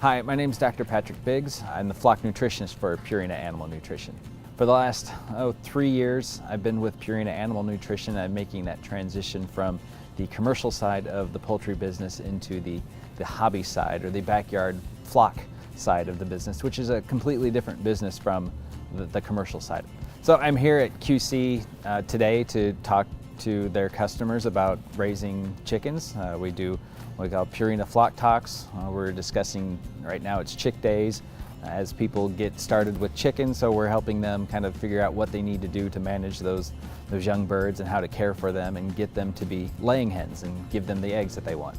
Hi, my name is Dr. Patrick Biggs. I'm the flock nutritionist for Purina Animal Nutrition. For the last 3 years, I've been with Purina Animal Nutrition. I'm making that transition from the commercial side of the poultry business into the hobby side, or the backyard flock side of the business, which is a completely different business from the commercial side. So I'm here at QC today to talk to their customers about raising chickens. We do what we call Purina Flock Talks. We're discussing, right now it's chick days, as people get started with chickens, so we're helping them kind of figure out what they need to do to manage those young birds and how to care for them and get them to be laying hens and give them the eggs that they want.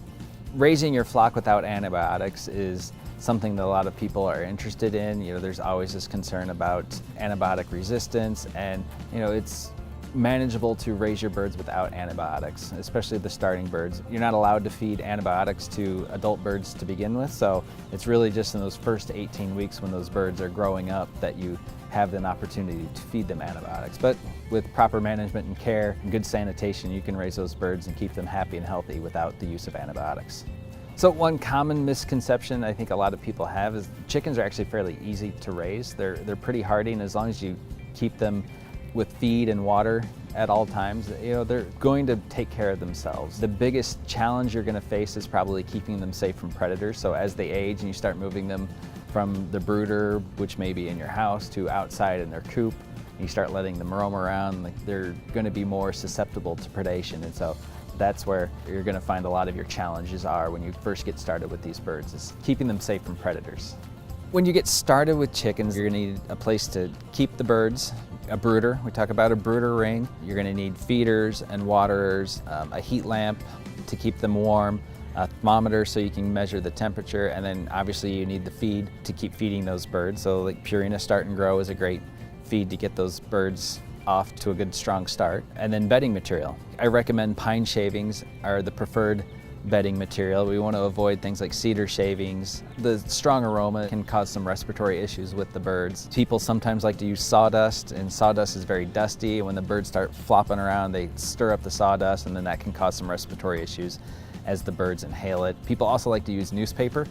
Raising your flock without antibiotics is something that a lot of people are interested in. There's always this concern about antibiotic resistance, and it's manageable to raise your birds without antibiotics, especially the starting birds. You're not allowed to feed antibiotics to adult birds to begin with, so it's really just in those first 18 weeks when those birds are growing up that you have an opportunity to feed them antibiotics. But with proper management and care and good sanitation, you can raise those birds and keep them happy and healthy without the use of antibiotics. So one common misconception I think a lot of people have is chickens are actually fairly easy to raise. They're pretty hardy, and as long as you keep them with feed and water at all times, they're going to take care of themselves. The biggest challenge you're going to face is probably keeping them safe from predators. So as they age and you start moving them from the brooder, which may be in your house, to outside in their coop, and you start letting them roam around, they're going to be more susceptible to predation. And so that's where you're going to find a lot of your challenges are when you first get started with these birds, is keeping them safe from predators. When you get started with chickens, you're going to need a place to keep the birds, a brooder. We talk about a brooder ring. You're going to need feeders and waterers, a heat lamp to keep them warm, a thermometer so you can measure the temperature, and then obviously you need the feed to keep feeding those birds. So like Purina Start and Grow is a great feed to get those birds off to a good strong start. And then bedding material. I recommend pine shavings are the preferred bedding material. We want to avoid things like cedar shavings. The strong aroma can cause some respiratory issues with the birds. People sometimes like to use sawdust, and sawdust is very dusty. When the birds start flopping around, they stir up the sawdust, and then that can cause some respiratory issues as the birds inhale it. People also like to use newspaper,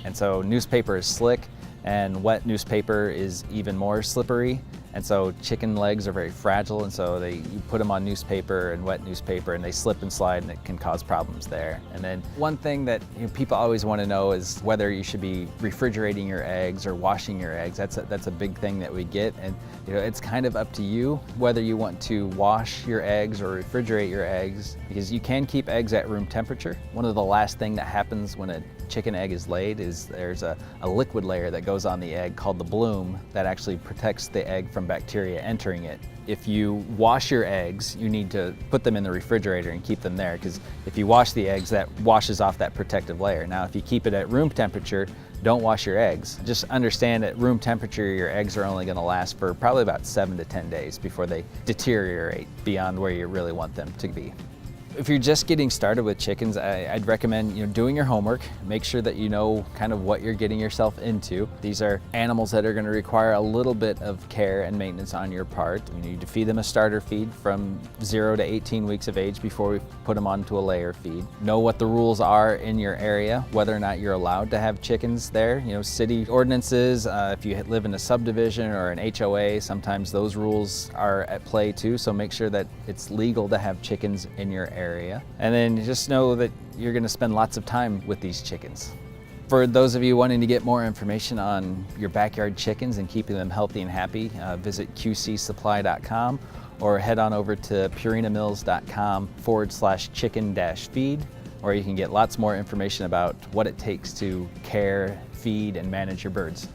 and so newspaper is slick, and wet newspaper is even more slippery. And so chicken legs are very fragile, and so you put them on newspaper and wet newspaper, and they slip and slide, and it can cause problems there. And then one thing that people always want to know is whether you should be refrigerating your eggs or washing your eggs. That's a big thing that we get, and it's kind of up to you whether you want to wash your eggs or refrigerate your eggs, because you can keep eggs at room temperature. One of the last thing that happens when a chicken egg is laid is there's a liquid layer that goes on the egg called the bloom that actually protects the egg from bacteria entering it. If you wash your eggs, you need to put them in the refrigerator and keep them there, because if you wash the eggs, that washes off that protective layer. Now, if you keep it at room temperature, don't wash your eggs. Just understand at room temperature, your eggs are only going to last for probably about 7 to 10 days before they deteriorate beyond where you really want them to be. If you're just getting started with chickens, I'd recommend doing your homework. Make sure that you know kind of what you're getting yourself into. These are animals that are going to require a little bit of care and maintenance on your part. You need to feed them a starter feed from 0 to 18 weeks of age before we put them onto a layer feed. Know what the rules are in your area, whether or not you're allowed to have chickens there. City ordinances, if you live in a subdivision or an HOA, sometimes those rules are at play too, so make sure that it's legal to have chickens in your area. And then just know that you're going to spend lots of time with these chickens. For those of you wanting to get more information on your backyard chickens and keeping them healthy and happy, visit qcsupply.com or head on over to purinamills.com/chicken-feed, or you can get lots more information about what it takes to care, feed, and manage your birds.